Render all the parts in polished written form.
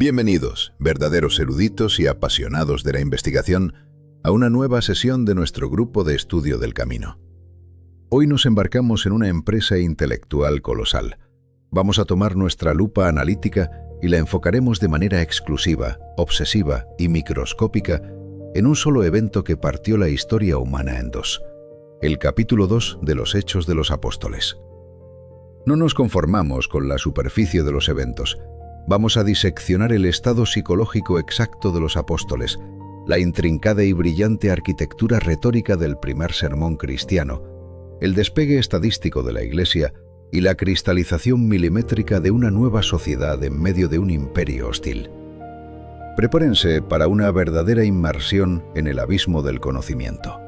Bienvenidos, verdaderos eruditos y apasionados de la investigación, a una nueva sesión de nuestro grupo de estudio del camino. Hoy nos embarcamos en una empresa intelectual colosal. Vamos a tomar nuestra lupa analítica y la enfocaremos de manera exclusiva, obsesiva y microscópica en un solo evento que partió la historia humana en dos: el capítulo 2 de los Hechos de los Apóstoles. No nos conformamos con la superficie de los eventos. Vamos a diseccionar el estado psicológico exacto de los apóstoles, la intrincada y brillante arquitectura retórica del primer sermón cristiano, el despegue estadístico de la Iglesia y la cristalización milimétrica de una nueva sociedad en medio de un imperio hostil. Prepárense para una verdadera inmersión en el abismo del conocimiento.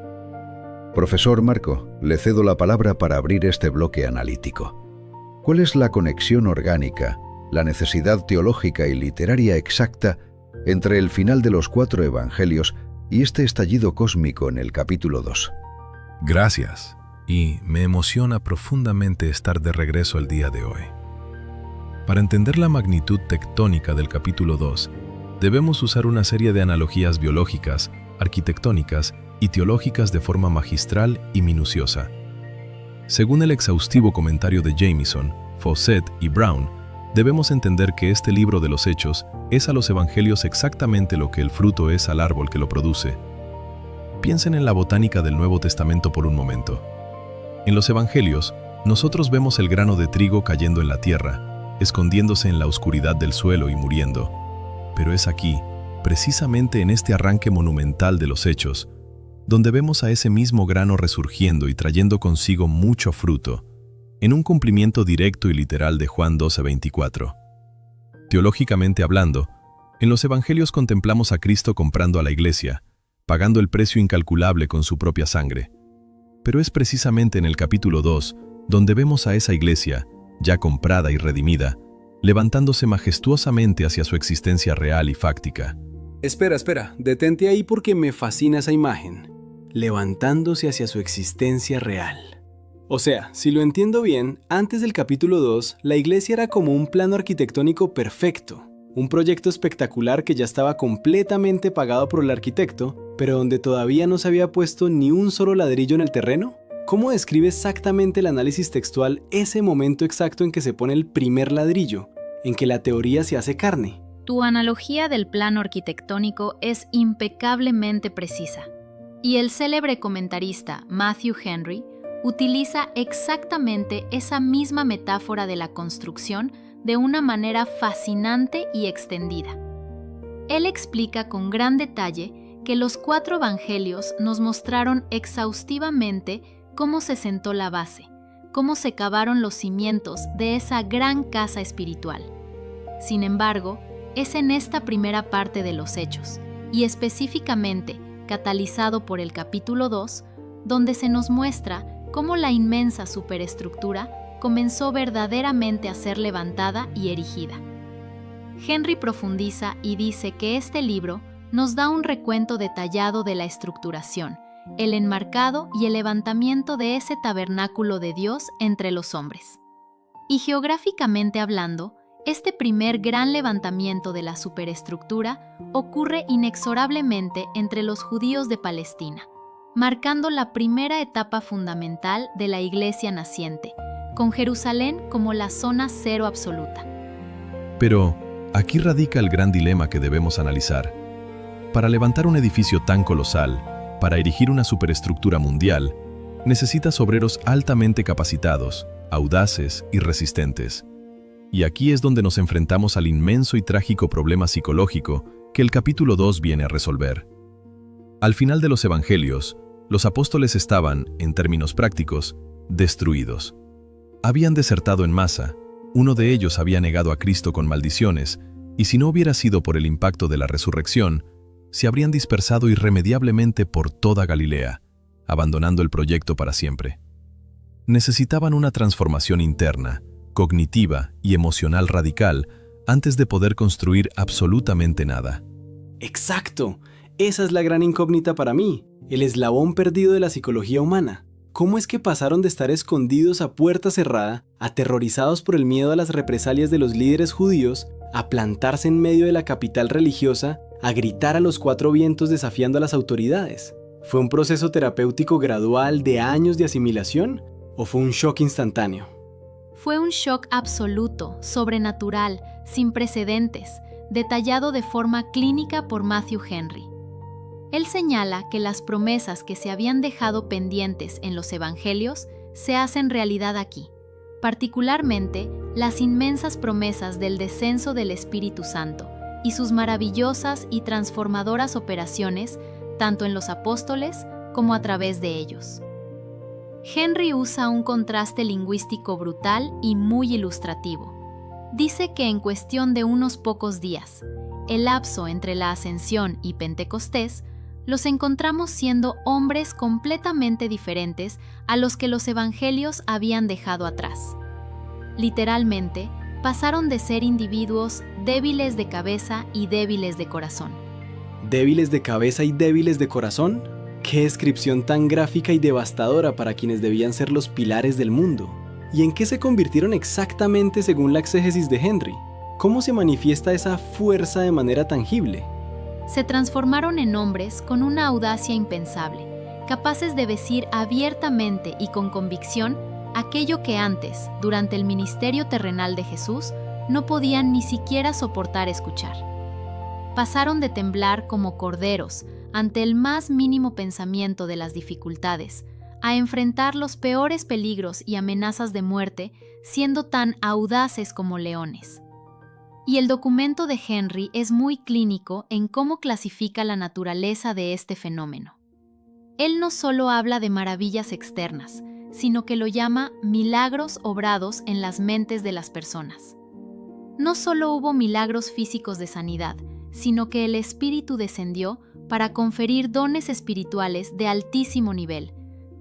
Profesor Marco, le cedo la palabra para abrir este bloque analítico. ¿Cuál es la conexión orgánica, la necesidad teológica y literaria exacta entre el final de los 4 evangelios y este estallido cósmico en el capítulo 2? Gracias, y me emociona profundamente estar de regreso el día de hoy. Para entender la magnitud tectónica del capítulo 2, debemos usar una serie de analogías biológicas, arquitectónicas y teológicas de forma magistral y minuciosa. Según el exhaustivo comentario de Jamieson, Fawcett y Brown, debemos entender que este libro de los Hechos es a los evangelios exactamente lo que el fruto es al árbol que lo produce. Piensen en la botánica del Nuevo Testamento por un momento. En los evangelios, nosotros vemos el grano de trigo cayendo en la tierra, escondiéndose en la oscuridad del suelo y muriendo. Pero es aquí, precisamente en este arranque monumental de los Hechos, donde vemos a ese mismo grano resurgiendo y trayendo consigo mucho fruto, en un cumplimiento directo y literal de Juan 12:24. Teológicamente hablando, en los evangelios contemplamos a Cristo comprando a la Iglesia, pagando el precio incalculable con su propia sangre. Pero es precisamente en el capítulo 2 donde vemos a esa Iglesia, ya comprada y redimida, levantándose majestuosamente hacia su existencia real y fáctica. Espera, detente ahí porque me fascina esa imagen. Levantándose hacia su existencia real. O sea, si lo entiendo bien, antes del capítulo 2, la iglesia era como un plano arquitectónico perfecto, un proyecto espectacular que ya estaba completamente pagado por el arquitecto, pero donde todavía no se había puesto ni un solo ladrillo en el terreno. ¿Cómo describe exactamente el análisis textual ese momento exacto en que se pone el primer ladrillo, en que la teoría se hace carne? Tu analogía del plano arquitectónico es impecablemente precisa, y el célebre comentarista Matthew Henry utiliza exactamente esa misma metáfora de la construcción de una manera fascinante y extendida. Él explica con gran detalle que los 4 evangelios nos mostraron exhaustivamente cómo se sentó la base, cómo se cavaron los cimientos de esa gran casa espiritual. Sin embargo, es en esta primera parte de los Hechos, y específicamente catalizado por el capítulo 2, donde se nos muestra cómo la inmensa superestructura comenzó verdaderamente a ser levantada y erigida. Henry profundiza y dice que este libro nos da un recuento detallado de la estructuración, el enmarcado y el levantamiento de ese tabernáculo de Dios entre los hombres. Y geográficamente hablando, este primer gran levantamiento de la superestructura ocurre inexorablemente entre los judíos de Palestina, marcando la primera etapa fundamental de la iglesia naciente, con Jerusalén como la zona cero absoluta. Pero aquí radica el gran dilema que debemos analizar. Para levantar un edificio tan colosal, para erigir una superestructura mundial, necesitas obreros altamente capacitados, audaces y resistentes. Y aquí es donde nos enfrentamos al inmenso y trágico problema psicológico que el capítulo 2 viene a resolver. Al final de los evangelios, los apóstoles estaban, en términos prácticos, destruidos. Habían desertado en masa, uno de ellos había negado a Cristo con maldiciones, y si no hubiera sido por el impacto de la resurrección, se habrían dispersado irremediablemente por toda Galilea, abandonando el proyecto para siempre. Necesitaban una transformación interna, cognitiva y emocional radical antes de poder construir absolutamente nada. ¡Exacto! Esa es la gran incógnita para mí, el eslabón perdido de la psicología humana. ¿Cómo es que pasaron de estar escondidos a puerta cerrada, aterrorizados por el miedo a las represalias de los líderes judíos, a plantarse en medio de la capital religiosa, a gritar a los cuatro vientos desafiando a las autoridades? ¿Fue un proceso terapéutico gradual de años de asimilación o fue un shock instantáneo? Fue un shock absoluto, sobrenatural, sin precedentes, detallado de forma clínica por Matthew Henry. Él señala que las promesas que se habían dejado pendientes en los evangelios se hacen realidad aquí, particularmente las inmensas promesas del descenso del Espíritu Santo y sus maravillosas y transformadoras operaciones tanto en los apóstoles como a través de ellos. Henry usa un contraste lingüístico brutal y muy ilustrativo. Dice que en cuestión de unos pocos días, el lapso entre la Ascensión y Pentecostés, los encontramos siendo hombres completamente diferentes a los que los evangelios habían dejado atrás. Literalmente, pasaron de ser individuos débiles de cabeza y débiles de corazón. ¿Débiles de cabeza y débiles de corazón? ¡Qué descripción tan gráfica y devastadora para quienes debían ser los pilares del mundo! ¿Y en qué se convirtieron exactamente según la exégesis de Henry? ¿Cómo se manifiesta esa fuerza de manera tangible? Se transformaron en hombres con una audacia impensable, capaces de decir abiertamente y con convicción aquello que antes, durante el ministerio terrenal de Jesús, no podían ni siquiera soportar escuchar. Pasaron de temblar como corderos ante el más mínimo pensamiento de las dificultades, a enfrentar los peores peligros y amenazas de muerte, siendo tan audaces como leones. Y el documento de Henry es muy clínico en cómo clasifica la naturaleza de este fenómeno. Él no solo habla de maravillas externas, sino que lo llama milagros obrados en las mentes de las personas. No solo hubo milagros físicos de sanidad, sino que el Espíritu descendió para conferir dones espirituales de altísimo nivel,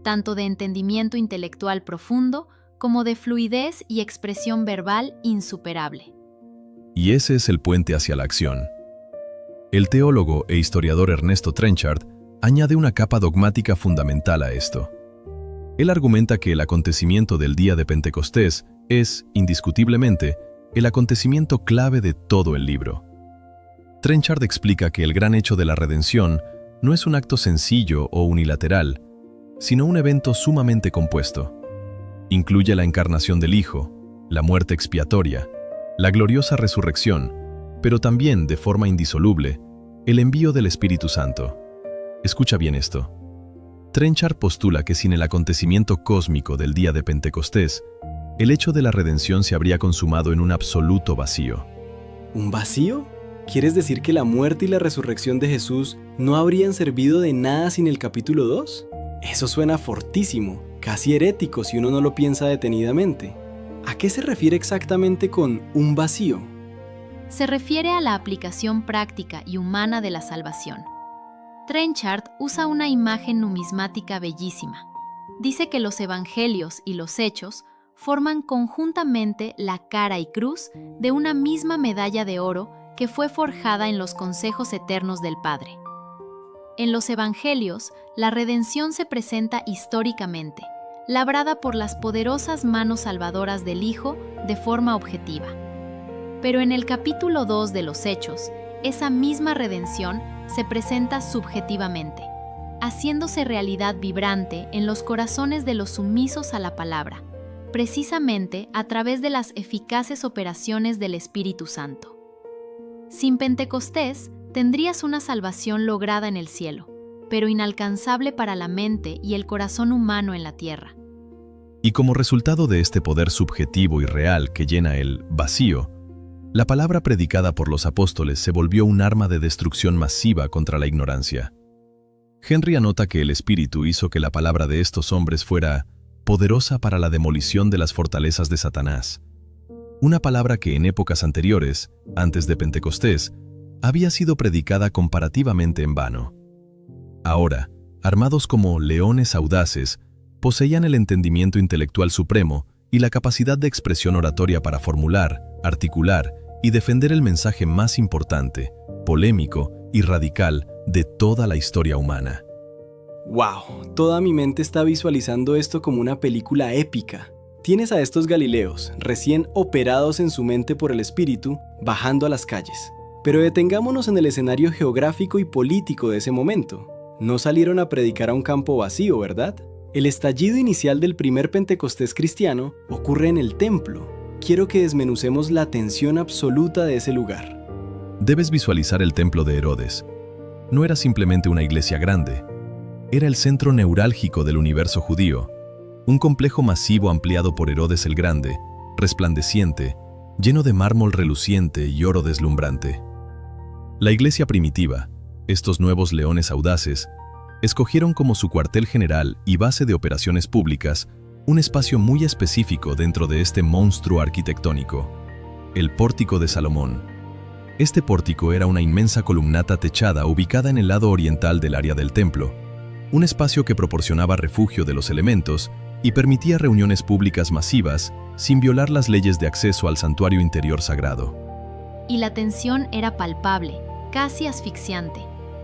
tanto de entendimiento intelectual profundo como de fluidez y expresión verbal insuperable. Y ese es el puente hacia la acción. El teólogo e historiador Ernesto Trenchard añade una capa dogmática fundamental a esto. Él argumenta que el acontecimiento del día de Pentecostés es, indiscutiblemente, el acontecimiento clave de todo el libro. Trenchard explica que el gran hecho de la redención no es un acto sencillo o unilateral, sino un evento sumamente compuesto. Incluye la encarnación del Hijo, la muerte expiatoria, la gloriosa resurrección, pero también, de forma indisoluble, el envío del Espíritu Santo. Escucha bien esto. Trenchard postula que sin el acontecimiento cósmico del día de Pentecostés, el hecho de la redención se habría consumado en un absoluto vacío. ¿Un vacío? ¿Quieres decir que la muerte y la resurrección de Jesús no habrían servido de nada sin el capítulo 2? Eso suena fortísimo, casi herético si uno no lo piensa detenidamente. ¿A qué se refiere exactamente con un vacío? Se refiere a la aplicación práctica y humana de la salvación. Trenchard usa una imagen numismática bellísima. Dice que los evangelios y los hechos forman conjuntamente la cara y cruz de una misma medalla de oro que fue forjada en los consejos eternos del Padre. En los evangelios, la redención se presenta históricamente, labrada por las poderosas manos salvadoras del Hijo de forma objetiva. Pero en el capítulo 2 de los Hechos, esa misma redención se presenta subjetivamente, haciéndose realidad vibrante en los corazones de los sumisos a la palabra, precisamente a través de las eficaces operaciones del Espíritu Santo. Sin Pentecostés, tendrías una salvación lograda en el cielo, pero inalcanzable para la mente y el corazón humano en la tierra. Y como resultado de este poder subjetivo y real que llena el vacío, la palabra predicada por los apóstoles se volvió un arma de destrucción masiva contra la ignorancia. Henry anota que el Espíritu hizo que la palabra de estos hombres fuera poderosa para la demolición de las fortalezas de Satanás. Una palabra que en épocas anteriores, antes de Pentecostés, había sido predicada comparativamente en vano. Ahora, armados como leones audaces, poseían el entendimiento intelectual supremo y la capacidad de expresión oratoria para formular, articular y defender el mensaje más importante, polémico y radical de toda la historia humana. ¡Wow! Toda mi mente está visualizando esto como una película épica. Tienes a estos Galileos, recién operados en su mente por el Espíritu, bajando a las calles. Pero detengámonos en el escenario geográfico y político de ese momento. No salieron a predicar a un campo vacío, ¿verdad? El estallido inicial del primer Pentecostés cristiano ocurre en el templo. Quiero que desmenucemos la tensión absoluta de ese lugar. Debes visualizar el templo de Herodes. No era simplemente una iglesia grande. Era el centro neurálgico del universo judío. Un complejo masivo ampliado por Herodes el Grande, resplandeciente, lleno de mármol reluciente y oro deslumbrante. La iglesia primitiva, estos nuevos leones audaces, escogieron como su cuartel general y base de operaciones públicas un espacio muy específico dentro de este monstruo arquitectónico, el Pórtico de Salomón. Este pórtico era una inmensa columnata techada ubicada en el lado oriental del área del templo, un espacio que proporcionaba refugio de los elementos y permitía reuniones públicas masivas sin violar las leyes de acceso al santuario interior sagrado. Y la tensión era palpable, casi asfixiante,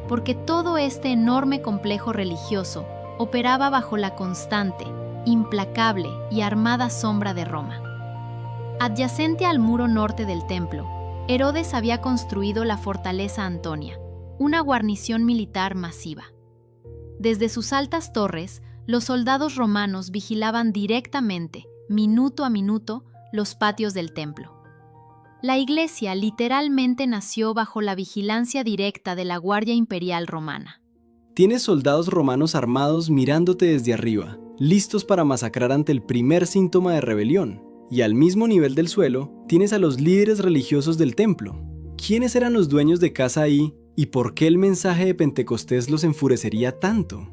porque todo este enorme complejo religioso operaba bajo la constante, implacable y armada sombra de Roma. Adyacente al muro norte del templo, Herodes había construido la fortaleza Antonia, una guarnición militar masiva. Desde sus altas torres, los soldados romanos vigilaban directamente, minuto a minuto, los patios del templo. La iglesia literalmente nació bajo la vigilancia directa de la Guardia Imperial Romana. Tienes soldados romanos armados mirándote desde arriba, listos para masacrar ante el primer síntoma de rebelión. Y al mismo nivel del suelo, tienes a los líderes religiosos del templo. ¿Quiénes eran los dueños de casa ahí y por qué el mensaje de Pentecostés los enfurecería tanto?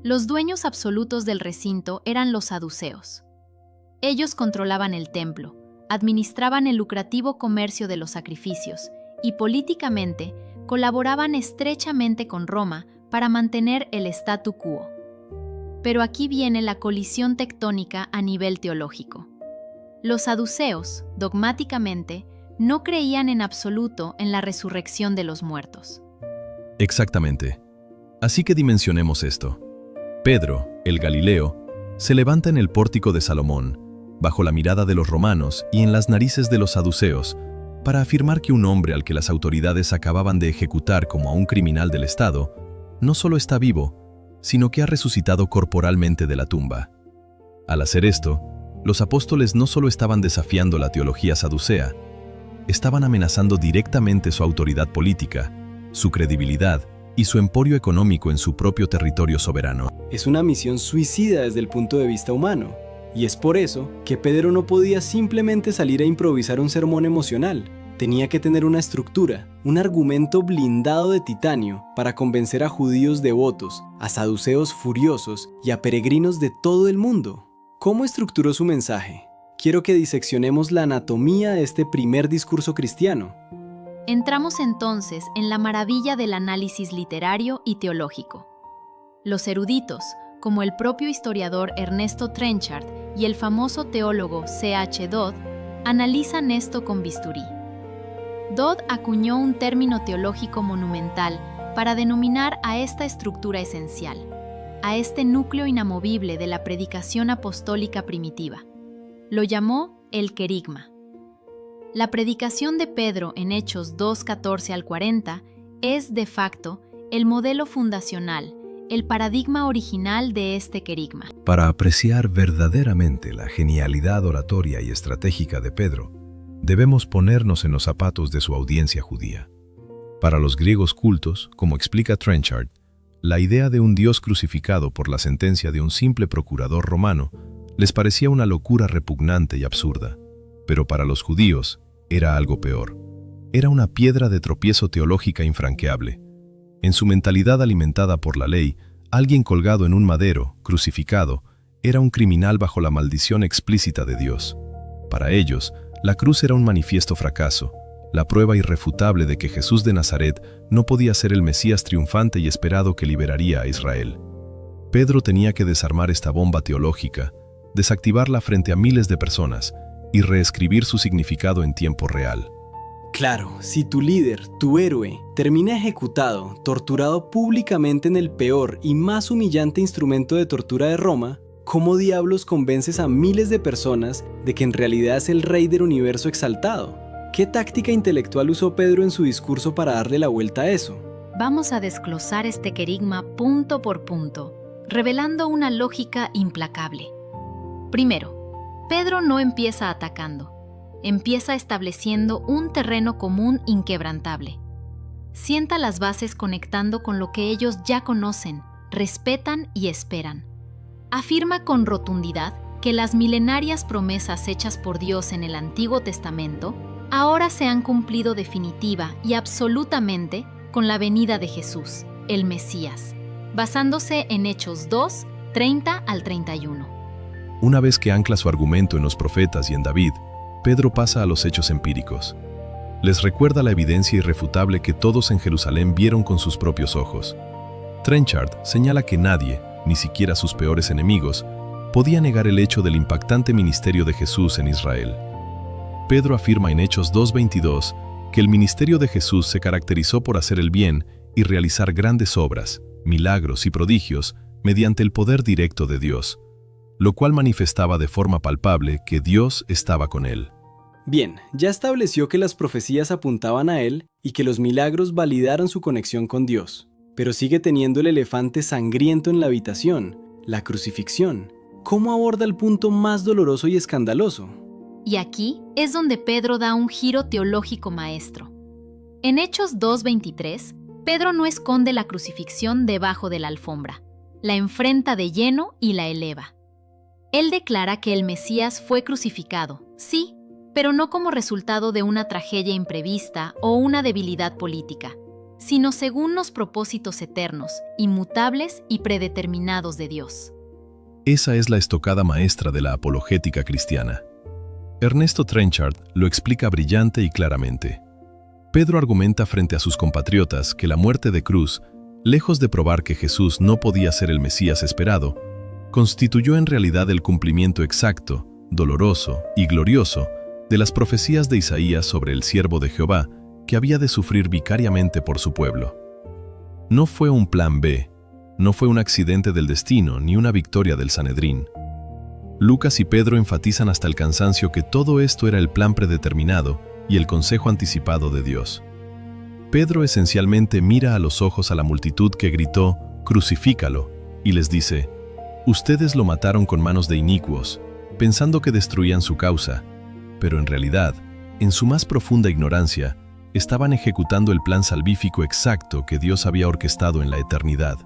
Los dueños absolutos del recinto eran los saduceos. Ellos controlaban el templo, administraban el lucrativo comercio de los sacrificios y políticamente colaboraban estrechamente con Roma para mantener el statu quo. Pero aquí viene la colisión tectónica a nivel teológico. Los saduceos, dogmáticamente, no creían en absoluto en la resurrección de los muertos. Exactamente. Así que dimensionemos esto. Pedro, el Galileo, se levanta en el pórtico de Salomón, bajo la mirada de los romanos y en las narices de los saduceos, para afirmar que un hombre al que las autoridades acababan de ejecutar como a un criminal del Estado, no solo está vivo, sino que ha resucitado corporalmente de la tumba. Al hacer esto, los apóstoles no solo estaban desafiando la teología saducea, estaban amenazando directamente su autoridad política, su credibilidad y su emporio económico en su propio territorio soberano. Es una misión suicida desde el punto de vista humano, y es por eso que Pedro no podía simplemente salir a improvisar un sermón emocional. Tenía que tener una estructura, un argumento blindado de titanio para convencer a judíos devotos, a saduceos furiosos y a peregrinos de todo el mundo. ¿Cómo estructuró su mensaje? Quiero que diseccionemos la anatomía de este primer discurso cristiano. Entramos entonces en la maravilla del análisis literario y teológico. Los eruditos, como el propio historiador Ernesto Trenchard y el famoso teólogo C.H. Dodd, analizan esto con bisturí. Dodd acuñó un término teológico monumental para denominar a esta estructura esencial, a este núcleo inamovible de la predicación apostólica primitiva. Lo llamó el querigma. La predicación de Pedro en Hechos 2:14 al 40 es, de facto, el modelo fundacional, el paradigma original de este querigma. Para apreciar verdaderamente la genialidad oratoria y estratégica de Pedro, debemos ponernos en los zapatos de su audiencia judía. Para los griegos cultos, como explica Trenchard, la idea de un Dios crucificado por la sentencia de un simple procurador romano les parecía una locura repugnante y absurda, pero para los judíos era algo peor. Era una piedra de tropiezo teológica infranqueable. En su mentalidad alimentada por la ley, alguien colgado en un madero, crucificado, era un criminal bajo la maldición explícita de Dios. Para ellos, la cruz era un manifiesto fracaso, la prueba irrefutable de que Jesús de Nazaret no podía ser el Mesías triunfante y esperado que liberaría a Israel. Pedro tenía que desarmar esta bomba teológica, desactivarla frente a miles de personas y reescribir su significado en tiempo real. Claro, si tu líder, tu héroe, termina ejecutado, torturado públicamente en el peor y más humillante instrumento de tortura de Roma, ¿cómo diablos convences a miles de personas de que en realidad es el rey del universo exaltado? ¿Qué táctica intelectual usó Pedro en su discurso para darle la vuelta a eso? Vamos a desglosar este querigma punto por punto, revelando una lógica implacable. Primero, Pedro no empieza atacando, empieza estableciendo un terreno común inquebrantable. Sienta las bases conectando con lo que ellos ya conocen, respetan y esperan. Afirma con rotundidad que las milenarias promesas hechas por Dios en el Antiguo Testamento ahora se han cumplido definitiva y absolutamente con la venida de Jesús, el Mesías, basándose en Hechos 2, 30 al 31. Una vez que ancla su argumento en los profetas y en David, Pedro pasa a los hechos empíricos. Les recuerda la evidencia irrefutable que todos en Jerusalén vieron con sus propios ojos. Trenchard señala que nadie, ni siquiera sus peores enemigos, podía negar el hecho del impactante ministerio de Jesús en Israel. Pedro afirma en Hechos 2:22 que el ministerio de Jesús se caracterizó por hacer el bien y realizar grandes obras, milagros y prodigios mediante el poder directo de Dios, lo cual manifestaba de forma palpable que Dios estaba con él. Bien, ya estableció que las profecías apuntaban a él y que los milagros validaron su conexión con Dios, pero sigue teniendo el elefante sangriento en la habitación, la crucifixión. ¿Cómo aborda el punto más doloroso y escandaloso? Y aquí es donde Pedro da un giro teológico maestro. En Hechos 2:23, Pedro no esconde la crucifixión debajo de la alfombra, la enfrenta de lleno y la eleva. Él declara que el Mesías fue crucificado, sí, pero no como resultado de una tragedia imprevista o una debilidad política, sino según los propósitos eternos, inmutables y predeterminados de Dios. Esa es la estocada maestra de la apologética cristiana. Ernesto Trenchard lo explica brillante y claramente. Pedro argumenta frente a sus compatriotas que la muerte de cruz, lejos de probar que Jesús no podía ser el Mesías esperado, constituyó en realidad el cumplimiento exacto, doloroso y glorioso de las profecías de Isaías sobre el siervo de Jehová que había de sufrir vicariamente por su pueblo. No fue un plan B, no fue un accidente del destino ni una victoria del Sanedrín. Lucas y Pedro enfatizan hasta el cansancio que todo esto era el plan predeterminado y el consejo anticipado de Dios. Pedro esencialmente mira a los ojos a la multitud que gritó, «Crucifícalo», y les dice, «Ustedes lo mataron con manos de inicuos, pensando que destruían su causa, pero en realidad, en su más profunda ignorancia, estaban ejecutando el plan salvífico exacto que Dios había orquestado en la eternidad».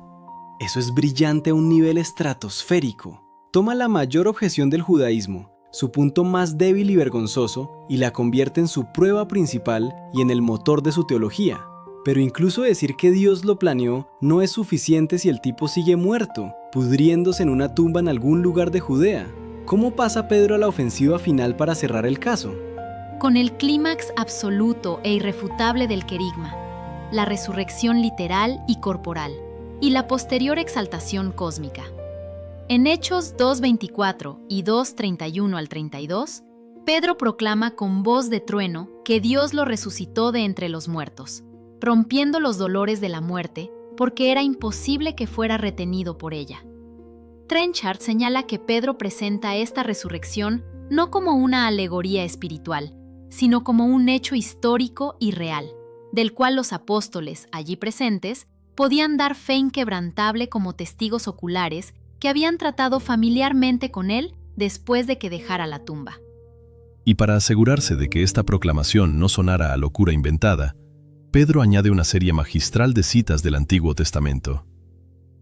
Eso es brillante a un nivel estratosférico. Toma la mayor objeción del judaísmo, su punto más débil y vergonzoso, y la convierte en su prueba principal y en el motor de su teología. Pero incluso decir que Dios lo planeó no es suficiente si el tipo sigue muerto, pudriéndose en una tumba en algún lugar de Judea. ¿Cómo pasa Pedro a la ofensiva final para cerrar el caso? Con el clímax absoluto e irrefutable del querigma, la resurrección literal y corporal, y la posterior exaltación cósmica. En Hechos 2:24 y 2:31 al 32, Pedro proclama con voz de trueno que Dios lo resucitó de entre los muertos, rompiendo los dolores de la muerte porque era imposible que fuera retenido por ella. Trenchard señala que Pedro presenta esta resurrección no como una alegoría espiritual, sino como un hecho histórico y real, del cual los apóstoles allí presentes podían dar fe inquebrantable como testigos oculares que habían tratado familiarmente con él después de que dejara la tumba. Y para asegurarse de que esta proclamación no sonara a locura inventada, Pedro añade una serie magistral de citas del Antiguo Testamento.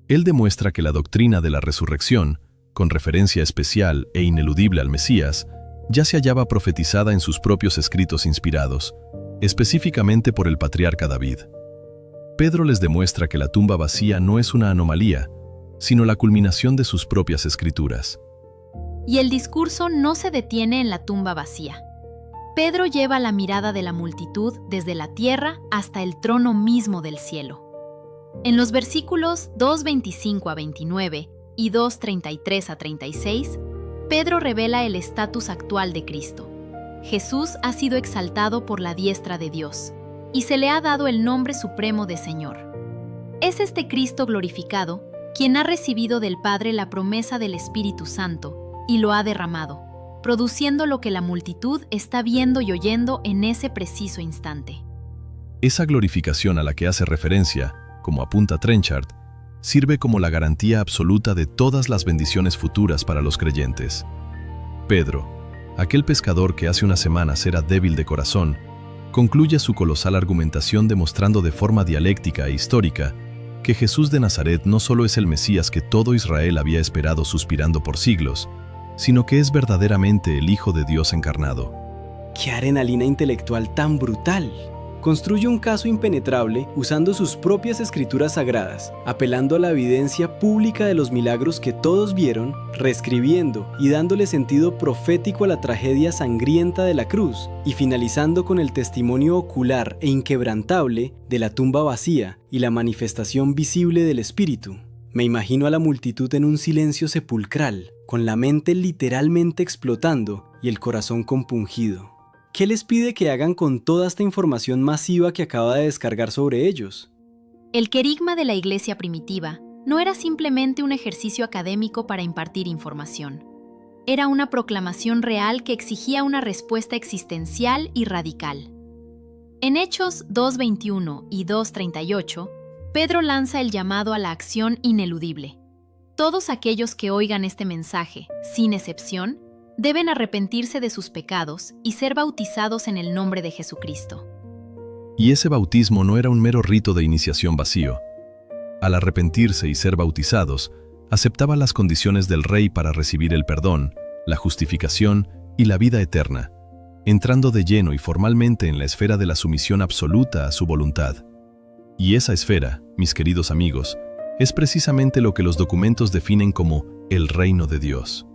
Él demuestra que la doctrina de la resurrección, con referencia especial e ineludible al Mesías, ya se hallaba profetizada en sus propios escritos inspirados, específicamente por el patriarca David. Pedro les demuestra que la tumba vacía no es una anomalía, sino la culminación de sus propias escrituras. Y el discurso no se detiene en la tumba vacía. Pedro lleva la mirada de la multitud desde la tierra hasta el trono mismo del cielo. En los versículos 2:25 a 29 y 2:33 a 36, Pedro revela el estatus actual de Cristo. Jesús ha sido exaltado por la diestra de Dios, y se le ha dado el nombre supremo de Señor. Es este Cristo glorificado quien ha recibido del Padre la promesa del Espíritu Santo y lo ha derramado, produciendo lo que la multitud está viendo y oyendo en ese preciso instante. Esa glorificación a la que hace referencia, como apunta Trenchard, sirve como la garantía absoluta de todas las bendiciones futuras para los creyentes. Pedro, aquel pescador que hace unas semanas era débil de corazón, concluye su colosal argumentación demostrando de forma dialéctica e histórica que Jesús de Nazaret no solo es el Mesías que todo Israel había esperado suspirando por siglos, sino que es verdaderamente el Hijo de Dios encarnado. ¡Qué adrenalina intelectual tan brutal! Construye un caso impenetrable usando sus propias escrituras sagradas, apelando a la evidencia pública de los milagros que todos vieron, reescribiendo y dándole sentido profético a la tragedia sangrienta de la cruz, y finalizando con el testimonio ocular e inquebrantable de la tumba vacía y la manifestación visible del Espíritu. Me imagino a la multitud en un silencio sepulcral, con la mente literalmente explotando y el corazón compungido. ¿Qué les pide que hagan con toda esta información masiva que acaba de descargar sobre ellos? El querigma de la iglesia primitiva no era simplemente un ejercicio académico para impartir información. Era una proclamación real que exigía una respuesta existencial y radical. En Hechos 2:21 y 2:38, Pedro lanza el llamado a la acción ineludible. Todos aquellos que oigan este mensaje, sin excepción, deben arrepentirse de sus pecados y ser bautizados en el nombre de Jesucristo. Y ese bautismo no era un mero rito de iniciación vacío. Al arrepentirse y ser bautizados, aceptaba las condiciones del Rey para recibir el perdón, la justificación y la vida eterna, entrando de lleno y formalmente en la esfera de la sumisión absoluta a su voluntad. Y esa esfera, mis queridos amigos, es precisamente lo que los documentos definen como el reino de Dios.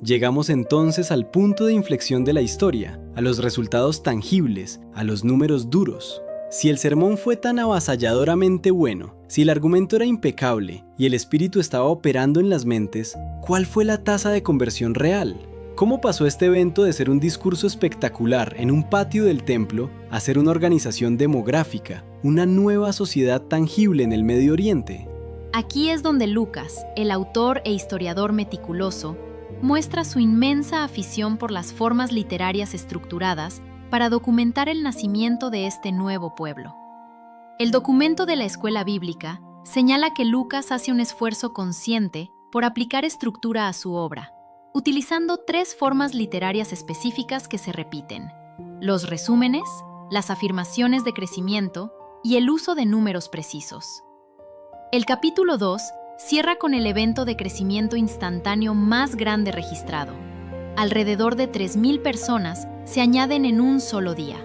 Llegamos entonces al punto de inflexión de la historia, a los resultados tangibles, a los números duros. Si el sermón fue tan avasalladoramente bueno, si el argumento era impecable y el Espíritu estaba operando en las mentes, ¿cuál fue la tasa de conversión real? ¿Cómo pasó este evento de ser un discurso espectacular en un patio del templo a ser una organización demográfica, una nueva sociedad tangible en el Medio Oriente? Aquí es donde Lucas, el autor e historiador meticuloso, muestra su inmensa afición por las formas literarias estructuradas para documentar el nacimiento de este nuevo pueblo. El documento de la escuela bíblica señala que Lucas hace un esfuerzo consciente por aplicar estructura a su obra, utilizando 3 formas literarias específicas que se repiten: los resúmenes, las afirmaciones de crecimiento y el uso de números precisos. El capítulo 2 cierra con el evento de crecimiento instantáneo más grande registrado. Alrededor de 3,000 personas se añaden en un solo día,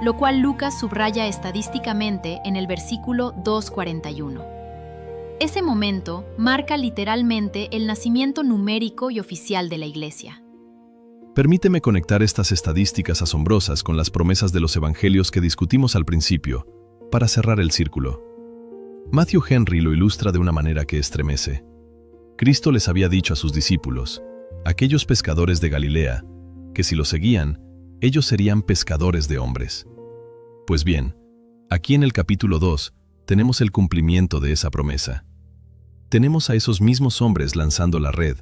lo cual Lucas subraya estadísticamente en el versículo 2:41. Ese momento marca literalmente el nacimiento numérico y oficial de la iglesia. Permíteme conectar estas estadísticas asombrosas con las promesas de los evangelios que discutimos al principio, para cerrar el círculo. Matthew Henry lo ilustra de una manera que estremece. Cristo les había dicho a sus discípulos, aquellos pescadores de Galilea, que si lo seguían, ellos serían pescadores de hombres. Pues bien, aquí en el capítulo 2 tenemos el cumplimiento de esa promesa. Tenemos a esos mismos hombres lanzando la red,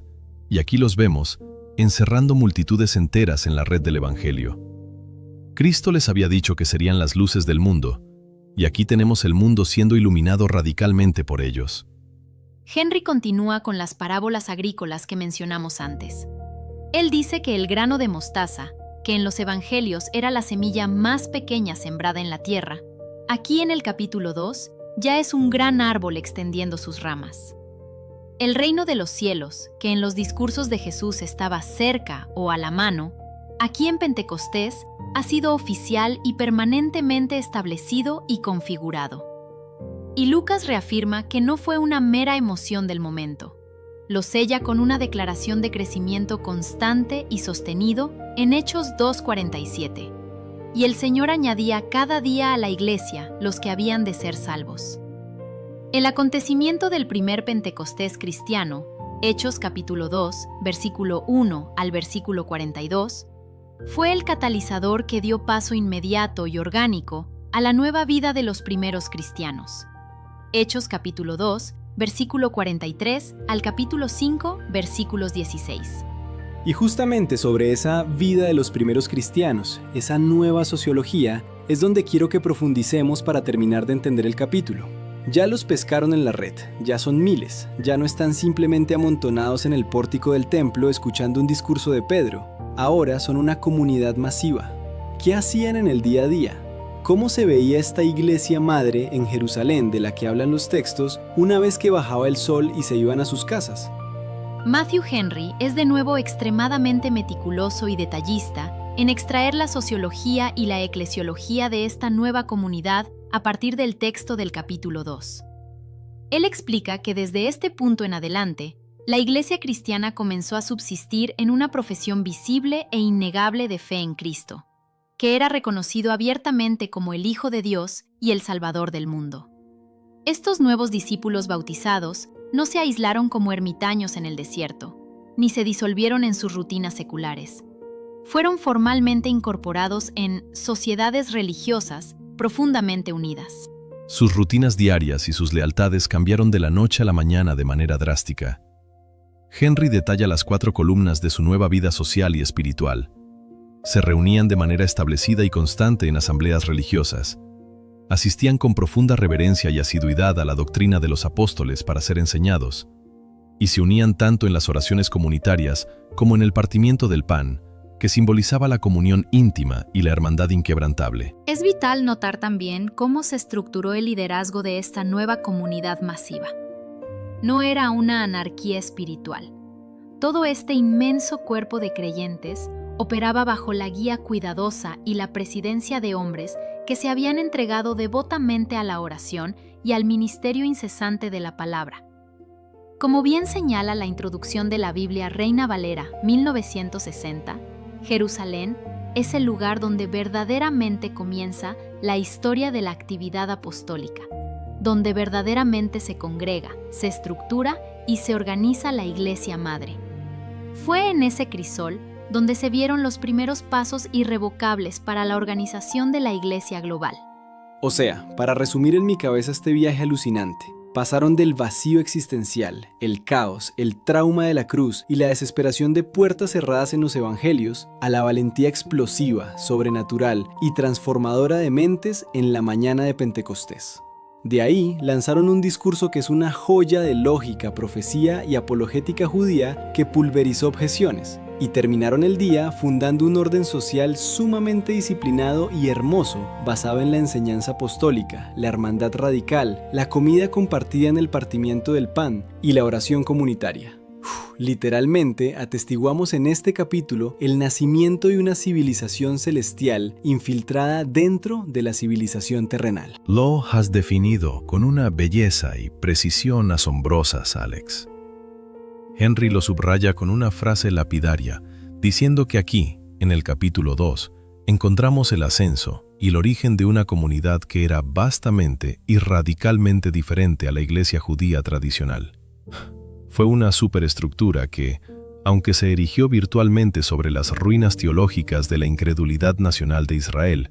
y aquí los vemos encerrando multitudes enteras en la red del Evangelio. Cristo les había dicho que serían las luces del mundo, y aquí tenemos el mundo siendo iluminado radicalmente por ellos. Henry continúa con las parábolas agrícolas que mencionamos antes. Él dice que el grano de mostaza, que en los evangelios era la semilla más pequeña sembrada en la tierra, aquí en el capítulo 2 ya es un gran árbol extendiendo sus ramas. El reino de los cielos, que en los discursos de Jesús estaba cerca o a la mano, aquí en Pentecostés ha sido oficial y permanentemente establecido y configurado. Y Lucas reafirma que no fue una mera emoción del momento. Lo sella con una declaración de crecimiento constante y sostenido en Hechos 2:47. Y el Señor añadía cada día a la iglesia los que habían de ser salvos. El acontecimiento del primer Pentecostés cristiano, Hechos capítulo 2, versículo 1 al versículo 42, fue el catalizador que dio paso inmediato y orgánico a la nueva vida de los primeros cristianos. Hechos capítulo 2, versículo 43 al capítulo 5, versículos 16. Y justamente sobre esa vida de los primeros cristianos, esa nueva sociología, es donde quiero que profundicemos para terminar de entender el capítulo. Ya los pescaron en la red, ya son miles, ya no están simplemente amontonados en el pórtico del templo escuchando un discurso de Pedro, ahora son una comunidad masiva. ¿Qué hacían en el día a día? ¿Cómo se veía esta iglesia madre en Jerusalén de la que hablan los textos una vez que bajaba el sol y se iban a sus casas? Matthew Henry es de nuevo extremadamente meticuloso y detallista en extraer la sociología y la eclesiología de esta nueva comunidad a partir del texto del capítulo 2. Él explica que desde este punto en adelante, la iglesia cristiana comenzó a subsistir en una profesión visible e innegable de fe en Cristo, que era reconocido abiertamente como el Hijo de Dios y el Salvador del mundo. Estos nuevos discípulos bautizados no se aislaron como ermitaños en el desierto, ni se disolvieron en sus rutinas seculares. Fueron formalmente incorporados en sociedades religiosas profundamente unidas. Sus rutinas diarias y sus lealtades cambiaron de la noche a la mañana de manera drástica. Henry detalla las 4 columnas de su nueva vida social y espiritual. Se reunían de manera establecida y constante en asambleas religiosas. Asistían con profunda reverencia y asiduidad a la doctrina de los apóstoles para ser enseñados, y se unían tanto en las oraciones comunitarias como en el partimiento del pan, que simbolizaba la comunión íntima y la hermandad inquebrantable. Es vital notar también cómo se estructuró el liderazgo de esta nueva comunidad masiva. No era una anarquía espiritual. Todo este inmenso cuerpo de creyentes operaba bajo la guía cuidadosa y la presidencia de hombres que se habían entregado devotamente a la oración y al ministerio incesante de la palabra. Como bien señala la introducción de la Biblia Reina Valera 1960, Jerusalén es el lugar donde verdaderamente comienza la historia de la actividad apostólica, donde verdaderamente se congrega, se estructura y se organiza la Iglesia Madre. Fue en ese crisol donde se vieron los primeros pasos irrevocables para la organización de la Iglesia global. O sea, para resumir en mi cabeza este viaje alucinante, pasaron del vacío existencial, el caos, el trauma de la cruz y la desesperación de puertas cerradas en los evangelios, a la valentía explosiva, sobrenatural y transformadora de mentes en la mañana de Pentecostés. De ahí lanzaron un discurso que es una joya de lógica, profecía y apologética judía que pulverizó objeciones, y terminaron el día fundando un orden social sumamente disciplinado y hermoso, basado en la enseñanza apostólica, la hermandad radical, la comida compartida en el partimiento del pan y la oración comunitaria. Literalmente, atestiguamos en este capítulo el nacimiento de una civilización celestial infiltrada dentro de la civilización terrenal. Lo has definido con una belleza y precisión asombrosas, Alex. Henry lo subraya con una frase lapidaria, diciendo que aquí, en el capítulo 2, encontramos el ascenso y el origen de una comunidad que era vastamente y radicalmente diferente a la iglesia judía tradicional. Fue una superestructura que, aunque se erigió virtualmente sobre las ruinas teológicas de la incredulidad nacional de Israel,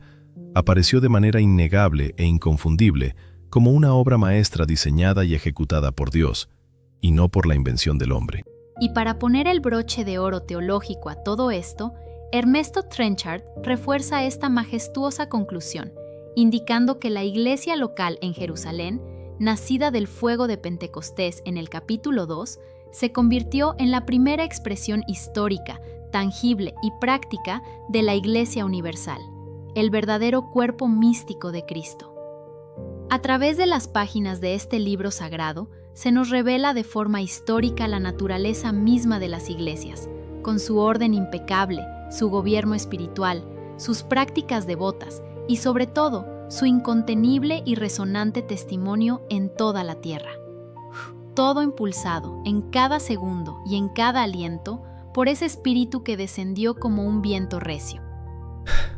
apareció de manera innegable e inconfundible como una obra maestra diseñada y ejecutada por Dios, y no por la invención del hombre. Y para poner el broche de oro teológico a todo esto, Ernesto Trenchard refuerza esta majestuosa conclusión, indicando que la iglesia local en Jerusalén, nacida del fuego de Pentecostés en el capítulo 2, se convirtió en la primera expresión histórica, tangible y práctica de la Iglesia universal, el verdadero cuerpo místico de Cristo. A través de las páginas de este libro sagrado, se nos revela de forma histórica la naturaleza misma de las iglesias, con su orden impecable, su gobierno espiritual, sus prácticas devotas y sobre todo, su incontenible y resonante testimonio en toda la tierra. Todo impulsado en cada segundo y en cada aliento por ese espíritu que descendió como un viento recio.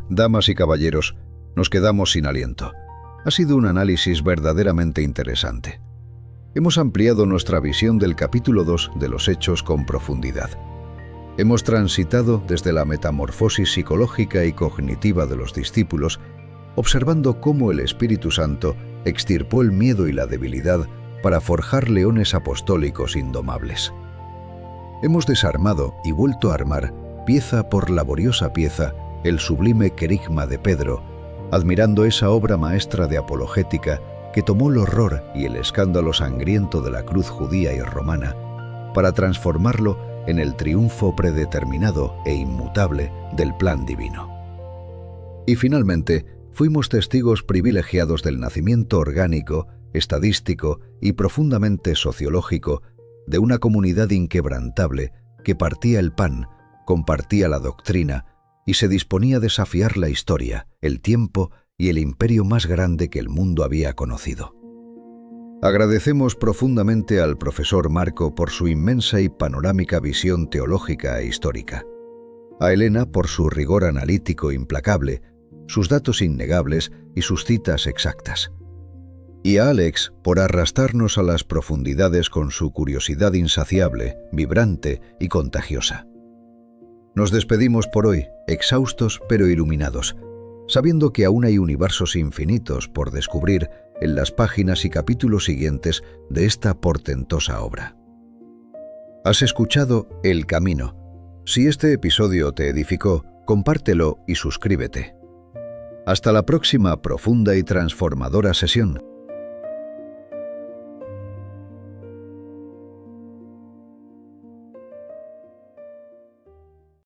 Damas y caballeros, nos quedamos sin aliento. Ha sido un análisis verdaderamente interesante. Hemos ampliado nuestra visión del capítulo 2 de los Hechos con profundidad. Hemos transitado desde la metamorfosis psicológica y cognitiva de los discípulos, observando cómo el Espíritu Santo extirpó el miedo y la debilidad para forjar leones apostólicos indomables. Hemos desarmado y vuelto a armar, pieza por laboriosa pieza, el sublime querigma de Pedro, admirando esa obra maestra de apologética que tomó el horror y el escándalo sangriento de la cruz judía y romana para transformarlo en el triunfo predeterminado e inmutable del plan divino. Y finalmente, fuimos testigos privilegiados del nacimiento orgánico, estadístico y profundamente sociológico de una comunidad inquebrantable que partía el pan, compartía la doctrina y se disponía a desafiar la historia, el tiempo y el imperio más grande que el mundo había conocido. Agradecemos profundamente al profesor Marco por su inmensa y panorámica visión teológica e histórica, a Elena por su rigor analítico implacable, sus datos innegables y sus citas exactas, y a Alex por arrastrarnos a las profundidades con su curiosidad insaciable, vibrante y contagiosa. Nos despedimos por hoy, exhaustos pero iluminados, sabiendo que aún hay universos infinitos por descubrir en las páginas y capítulos siguientes de esta portentosa obra. Has escuchado El Camino. Si este episodio te edificó, compártelo y suscríbete. Hasta la próxima profunda y transformadora sesión.